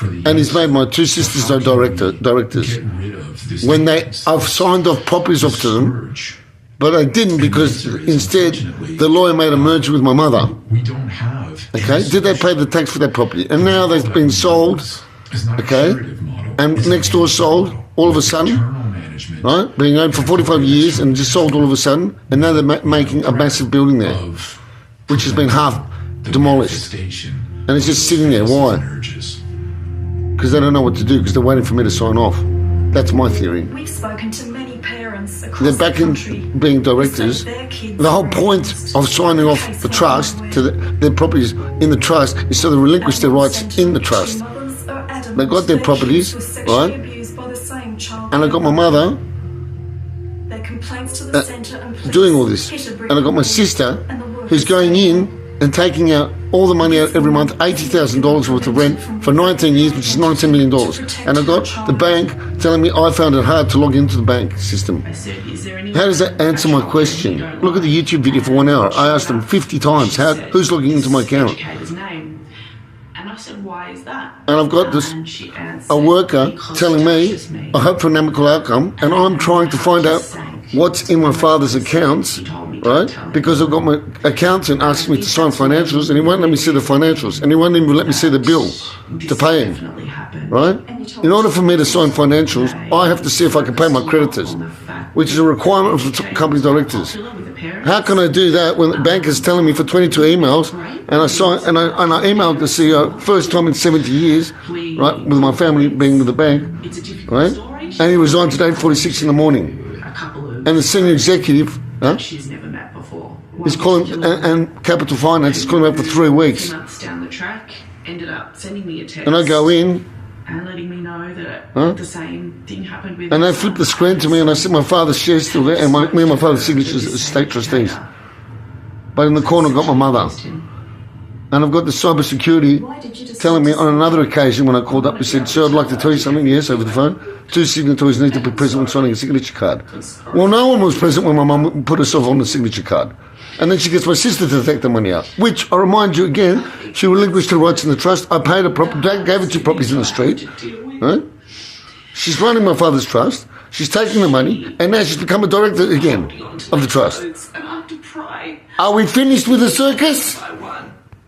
and he's made my two sisters directors. When I've signed off properties off to them, but I didn't because instead the lawyer made a merger with my mother. Okay, did they pay the tax for that property? And now they've been sold, okay, and next door sold all of a sudden, right, being owned for 45 years and just sold all of a sudden, and now they're making a massive building there, which has been half demolished. And it's just sitting there. Why? Because they don't know what to do, because they're waiting for me to sign off. That's my theory. We've spoken to many parents across They're back the country in being directors. The whole point of signing off the trust to their properties in the trust is so they relinquish their rights in the trust. They got their properties, right? And I got my mother doing all this. And I got my sister who's going in and taking out all the money out every month, $80,000 worth of rent for 19 years, which is $19 million. And I got the bank telling me I found it hard to log into the bank system. How does that answer my question? Look at the YouTube video for 1 hour. I asked them 50 times, who's logging into my account? And I've got a worker telling me, I hope for an amicable outcome, and I'm trying to find out what's in my father's accounts, right? Because I've got my accountant asking me to sign financials, and he won't let me see the financials, and he won't even let me see the bill to pay him, right? In order for me to sign financials, I have to see if I can pay my creditors, which is a requirement of the company directors. How can I do that when the bank is telling me for 22 emails, and I emailed the CEO first time in 70 years, right, with my family being with the bank, right? And he resigned today at 46 in the morning. And the senior executive, is calling, and Capital Finance is calling me up for 3 weeks. And I go in, and letting me know that the same thing happened with... And they flipped the screen to me and I said my father's share's still there, and me and my father's signatures as state trustees. But in the corner I've got my mother. And I've got the cyber security telling me on another occasion when I called up, he said, "Sir, I'd like to tell you something." Yes, over the phone. 2 signatories need to be present when signing a signature card. Well, no one was present when my mum put herself on the signature card. And then she gets my sister to take the money out, which, I remind you again, she relinquished her rights in the trust. I paid her gave her 2 properties in the street. Right? She's running my father's trust. She's taking the money, and now she's become a director again of the trust. Are we finished with the circus?